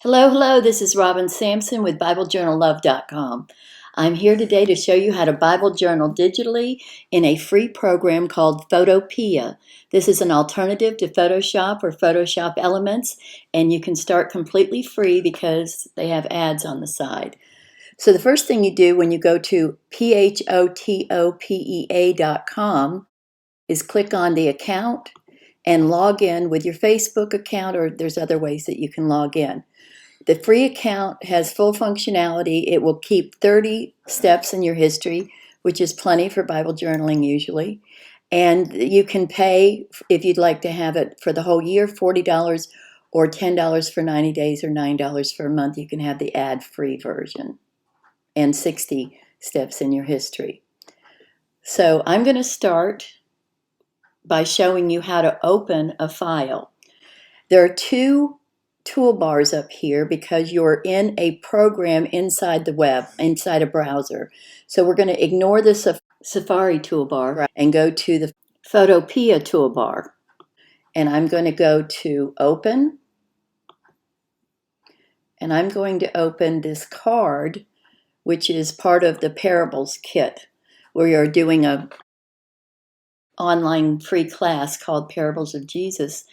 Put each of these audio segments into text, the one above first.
Hello, this is Robin Sampson with BibleJournalLove.com. I'm here today to show you how to Bible journal digitally in a free program called Photopea. This is an alternative to Photoshop or Photoshop Elements, and you can start completely free because they have ads on the side. So the first thing you do when you go to photopea.com is click on the account and log in with your Facebook account, or there's other ways that you can log in. The free account has full functionality. It will keep 30 steps in your history, which is plenty for Bible journaling usually. And you can pay, if you'd like to have it for the whole year, $40 or $10 for 90 days or $9 for a month. You can have the ad-free version and 60 steps in your history. So I'm going to start by showing you how to open a file. There are two toolbars up here because you're in a program inside the web, inside a browser. So we're going to ignore the Safari toolbar and go to the Photopea toolbar. And I'm going to go to Open. And I'm going to open this card, which is part of the Parables kit. We are doing an online free class called Parables of Jesus.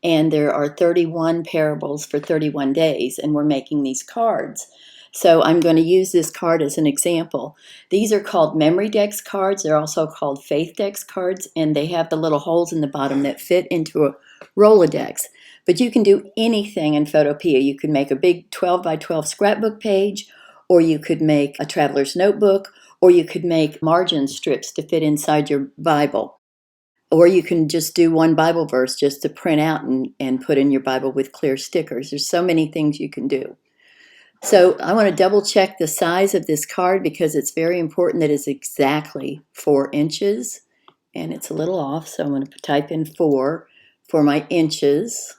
And there are 31 parables for 31 days, and we're making these cards. So I'm going to use this card as an example. These are called Memory Dex cards. They're also called Faith Dex cards, and they have the little holes in the bottom that fit into a Rolodex. But you can do anything in Photopea. You could make a big 12 by 12 scrapbook page, or you could make a traveler's notebook, or you could make margin strips to fit inside your Bible. Or you can just do one Bible verse just to print out and put in your Bible with clear stickers. There's so many things you can do. So I want to double check the size of this card because it's very important that it's exactly 4 inches. And it's a little off, so I'm going to type in 4 for my inches.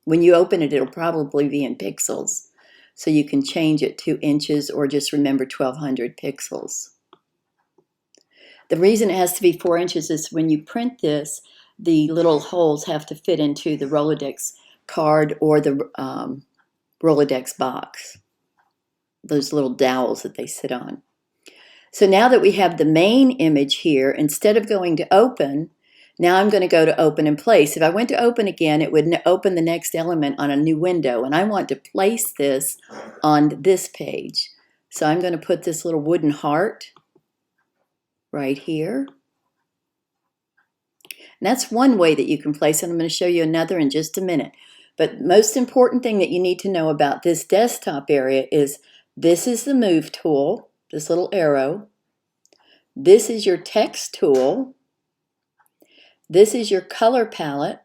When you open it, it'll probably be in pixels. So you can change it to inches or just remember 1200 pixels. The reason it has to be 4 inches is when you print this, the little holes have to fit into the Rolodex card or the Rolodex box, those little dowels that they sit on. So now that we have the main image here, instead of going to Open, now I'm going to go to Open and Place. If I went to Open again, it would open the next element on a new window, and I want to place this on this page. So I'm going to put this little wooden heart right here. And that's one way that you can place it. I'm going to show you another in just a minute. But most important thing that you need to know about this desktop area is this is the Move tool, this little arrow. This is your Text tool. This is your Color palette.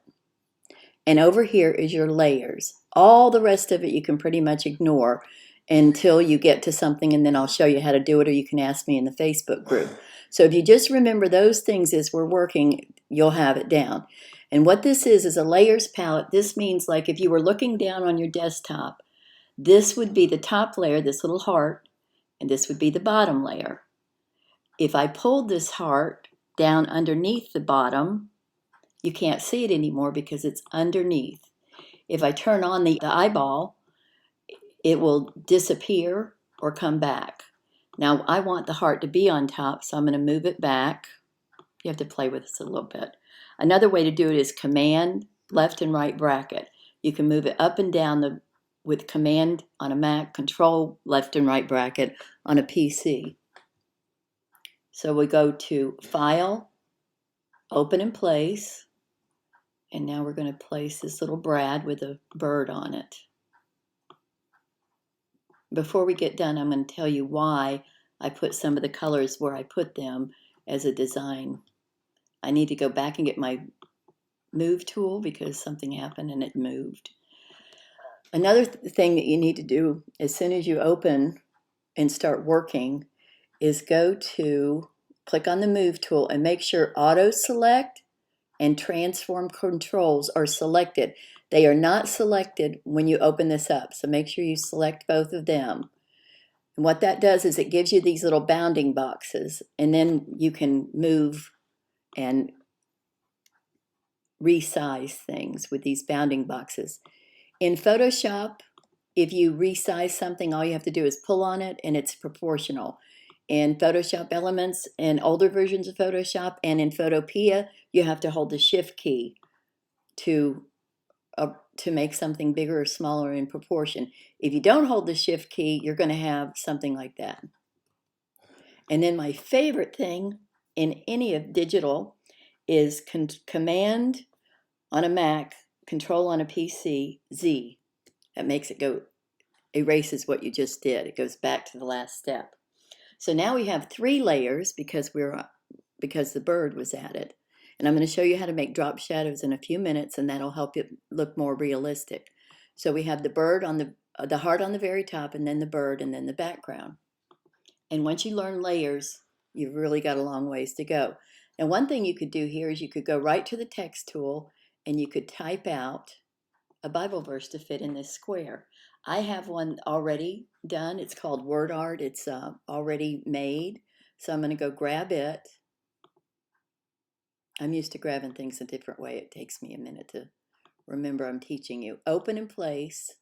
And over here is your Layers. All the rest of it you can pretty much ignore until you get to something, and then I'll show you how to do it, or you can ask me in the Facebook group. So if you just remember those things as we're working, you'll have it down. And what this is a layers palette. This means like if you were looking down on your desktop, this would be the top layer, this little heart, and this would be the bottom layer. If I pulled this heart down underneath the bottom, you can't see it anymore because it's underneath. If I turn on the eyeball, it will disappear or come back. Now I want the heart to be on top, so I'm going to move it back. You have to play with this a little bit. Another way to do it is Command left and right bracket. You can move it up and down with Command on a Mac, Control left and right bracket on a PC. So we go to File, Open and Place, and now we're going to place this little brad with a bird on it. Before we get done, I'm going to tell you why I put some of the colors where I put them as a design. I need to go back and get my Move tool because something happened and it moved. Another thing that you need to do as soon as you open and start working is click on the Move tool and make sure Auto Select and Transform Controls are selected. They are not selected when you open this up, so make sure you select both of them. And what that does is it gives you these little bounding boxes, and then you can move and resize things with these bounding boxes. In Photoshop, if you resize something, all you have to do is pull on it and it's proportional. In Photoshop Elements and older versions of Photoshop and in Photopea, you have to hold the Shift key to make something bigger or smaller in proportion. If you don't hold the Shift key, you're going to have something like that. And then my favorite thing in any of digital is Command on a Mac, Control on a PC, Z. That makes it go, erases what you just did. It goes back to the last step. So now we have 3 layers because the bird was added. And I'm going to show you how to make drop shadows in a few minutes, and that'll help it look more realistic. So we have the bird on the heart on the very top, and then the bird, and then the background. And once you learn layers, you've really got a long ways to go. Now, one thing you could do here is you could go right to the text tool, and you could type out a Bible verse to fit in this square. I have one already done. It's called Word Art. It's already made. So I'm going to go grab it. I'm used to grabbing things a different way. It takes me a minute to remember I'm teaching you. Open and place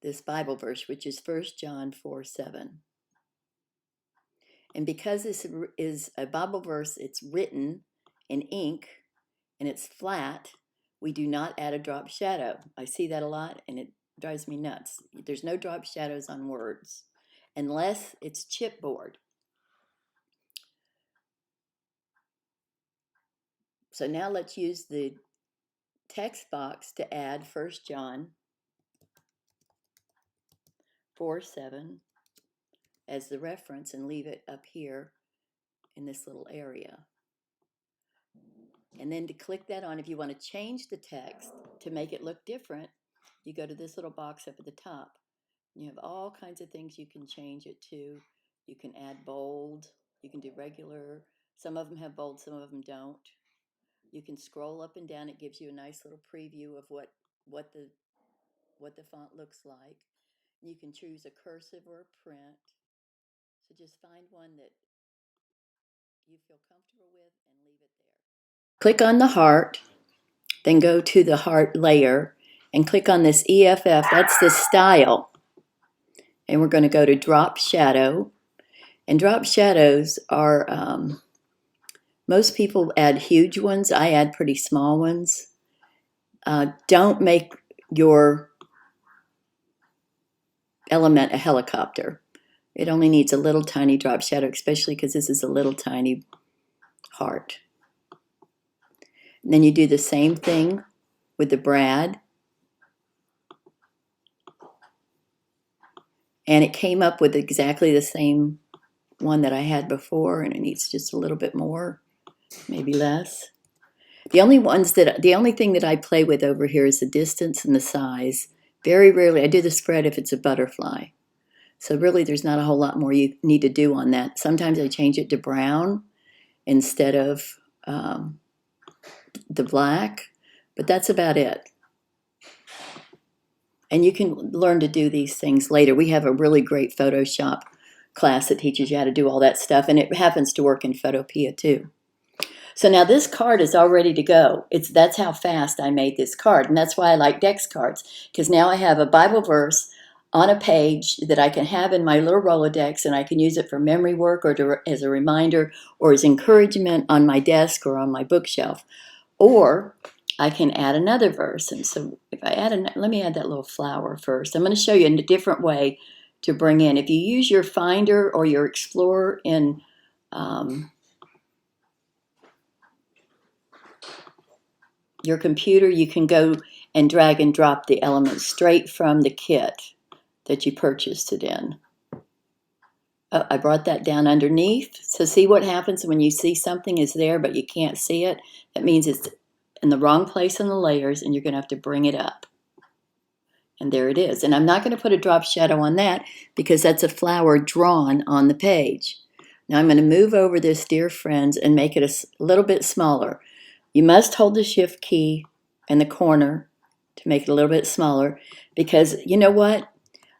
this Bible verse, which is 1 John 4:7. And because this is a Bible verse, it's written in ink and it's flat, we do not add a drop shadow. I see that a lot and it drives me nuts. There's no drop shadows on words unless it's chipboard. So now let's use the text box to add 1 John 4:7 as the reference and leave it up here in this little area. And then to click that on, if you want to change the text to make it look different, you go to this little box up at the top. You have all kinds of things you can change it to. You can add bold, you can do regular. Some of them have bold, some of them don't. You can scroll up and down. It gives you a nice little preview of what the font looks like. You can choose a cursive or a print. So just find one that you feel comfortable with and leave it there. Click on the heart, then go to the heart layer and click on this EFF. That's the style. And we're going to go to drop shadow. And drop shadows are, most people add huge ones. I add pretty small ones. Don't make your element a helicopter. It only needs a little tiny drop shadow, especially because this is a little tiny heart. And then you do the same thing with the Brad. And it came up with exactly the same one that I had before, and it needs just a little bit more, maybe less. The only thing that I play with over here is the distance and the size. Very rarely, I do the spread if it's a butterfly. So really there's not a whole lot more you need to do on that. Sometimes I change it to brown instead of the black, but that's about it. And you can learn to do these things later. We have a really great Photoshop class that teaches you how to do all that stuff, and it happens to work in Photopea too. So now this card is all ready to go. That's how fast I made this card, and that's why I like Dex cards, because now I have a Bible verse on a page that I can have in my little Rolodex, and I can use it for memory work or as a reminder or as encouragement on my desk or on my bookshelf. Or I can add another verse. And so if I let me add that little flower first. I'm going to show you in a different way to bring in. If you use your Finder or your Explorer in your computer, you can go and drag and drop the elements straight from the kit that you purchased it in. I brought that down underneath. So see what happens when you see something is there but you can't see it? That means it's in the wrong place in the layers, and you're going to have to bring it up. And there it is. And I'm not going to put a drop shadow on that because that's a flower drawn on the page. Now I'm going to move over this, dear friends, and make it a little bit smaller. You must hold the Shift key in the corner to make it a little bit smaller, because you know what?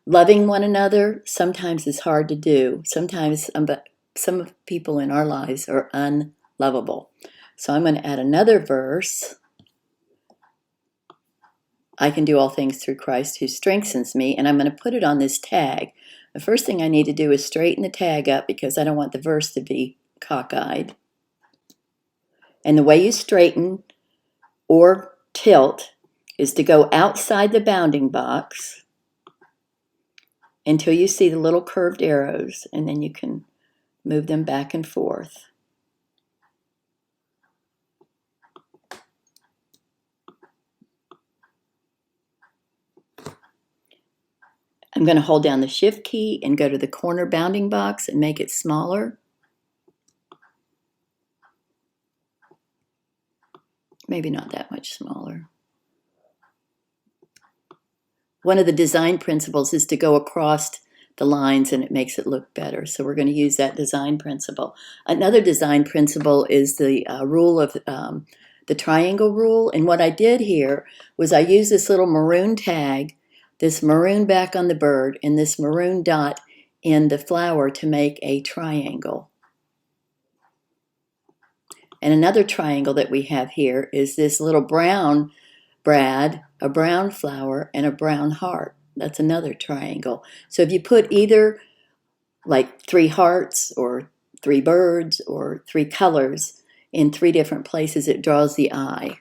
Loving one another sometimes is hard to do. Sometimes some people in our lives are unlovable. So I'm going to add another verse. I can do all things through Christ who strengthens me, and I'm going to put it on this tag. The first thing I need to do is straighten the tag up because I don't want the verse to be cockeyed. And the way you straighten or tilt is to go outside the bounding box until you see the little curved arrows, and then you can move them back and forth. I'm going to hold down the Shift key and go to the corner bounding box and make it smaller. Maybe not that much smaller. One of the design principles is to go across the lines and it makes it look better. So we're going to use that design principle. Another design principle is the rule of the triangle rule. And what I did here was I used this little maroon tag, this maroon back on the bird, and this maroon dot in the flower to make a triangle. And another triangle that we have here is this little brown brad, a brown flower, and a brown heart. That's another triangle. So if you put either like 3 hearts or 3 birds or 3 colors in 3 different places, it draws the eye.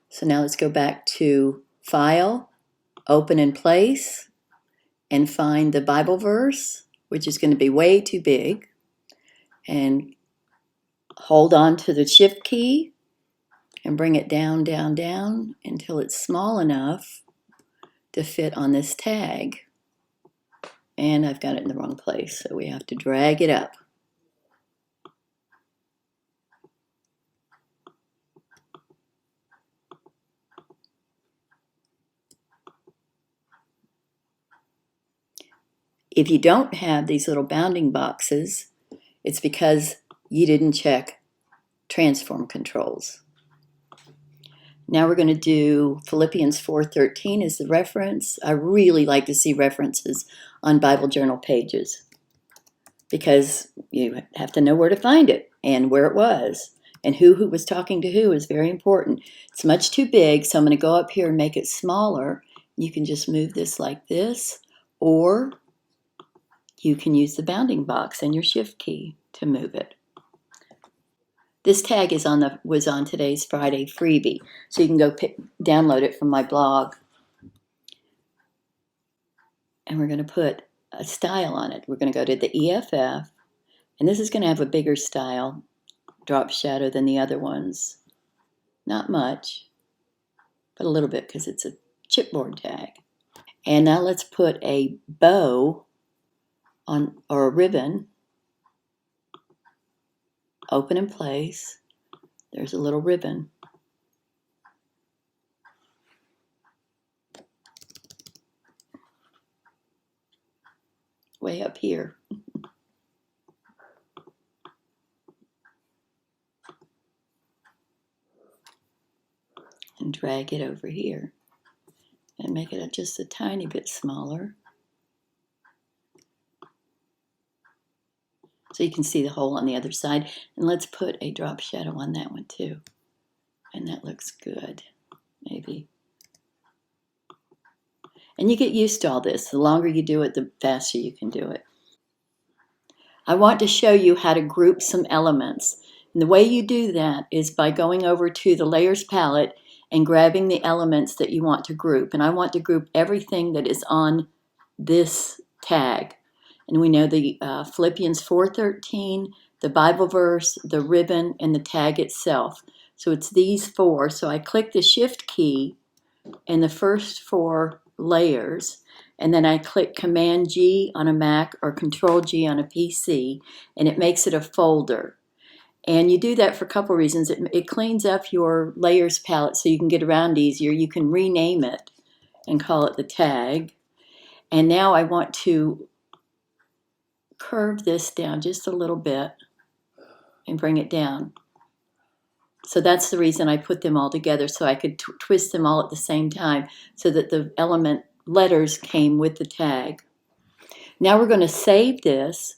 So now let's go back to File, Open in Place, and find the Bible verse, which is going to be way too big. And hold on to the Shift key and bring it down, down, down until it's small enough to fit on this tag. And I've got it in the wrong place, so we have to drag it up. If you don't have these little bounding boxes, it's because you didn't check transform controls. Now we're going to do Philippians 4:13 as the reference. I really like to see references on Bible journal pages because you have to know where to find it and where it was. And who was talking to who is very important. It's much too big, so I'm going to go up here and make it smaller. You can just move this like this, or you can use the bounding box and your Shift key to move it. This tag was on today's Friday freebie, so you can go download it from my blog. And we're going to put a style on it. We're going to go to the EFF, and this is going to have a bigger style, drop shadow than the other ones. Not much, but a little bit because it's a chipboard tag. And now let's put a bow on, or a ribbon, open in place. There's a little ribbon. Way up here. And drag it over here and make it just a tiny bit smaller. So you can see the hole on the other side. And let's put a drop shadow on that one too. And that looks good, maybe. And you get used to all this. The longer you do it, the faster you can do it. I want to show you how to group some elements. And the way you do that is by going over to the Layers palette and grabbing the elements that you want to group. And I want to group everything that is on this tag. And we know the Philippians 4:13, the Bible verse, the ribbon, and the tag itself. So it's these 4. So I click the Shift key in the first 4 layers, and then I click Command G on a Mac or Control G on a PC, and it makes it a folder. And you do that for a couple reasons. It cleans up your layers palette so you can get around easier. You can rename it and call it the tag. And now I want to curve this down just a little bit and bring it down. So that's the reason I put them all together, so I could twist them all at the same time so that the element letters came with the tag. Now we're going to save this,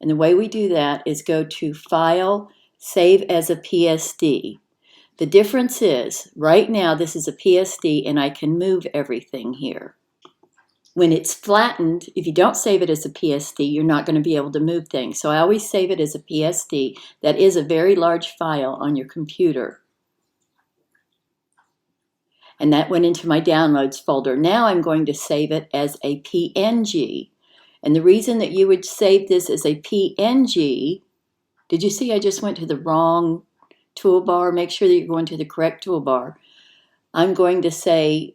and the way we do that is go to File, Save as a PSD. The difference is, right now this is a PSD and I can move everything here. When it's flattened, if you don't save it as a PSD, you're not going to be able to move things. So I always save it as a PSD. That is a very large file on your computer. And that went into my downloads folder. Now I'm going to save it as a PNG. And the reason that you would save this as a PNG, did you see I just went to the wrong toolbar? Make sure that you're going to the correct toolbar. I'm going to say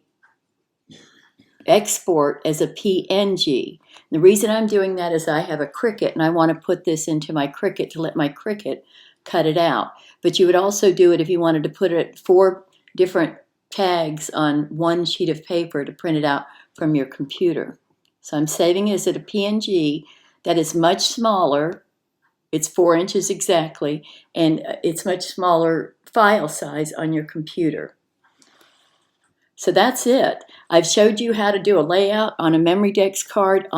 export as a PNG. The reason I'm doing that is I have a Cricut and I want to put this into my Cricut to let my Cricut cut it out. But you would also do it if you wanted to put it 4 different tags on one sheet of paper to print it out from your computer. So I'm saving it as a PNG that is much smaller. It's 4 inches exactly, and it's much smaller file size on your computer. So that's it. I've showed you how to do a layout on a Memorydex card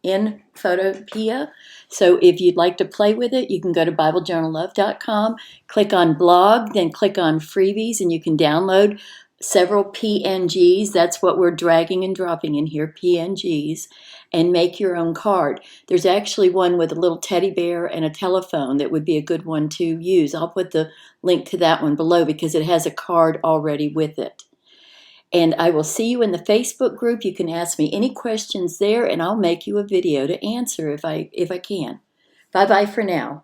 in Photopea. So if you'd like to play with it, you can go to BibleJournalLove.com, click on blog, then click on freebies, and you can download several PNGs. That's what we're dragging and dropping in here, PNGs, and make your own card. There's actually one with a little teddy bear and a telephone that would be a good one to use. I'll put the link to that one below because it has a card already with it. And I will see you in the Facebook group. You can ask me any questions there, and I'll make you a video to answer if I can. Bye-bye for now.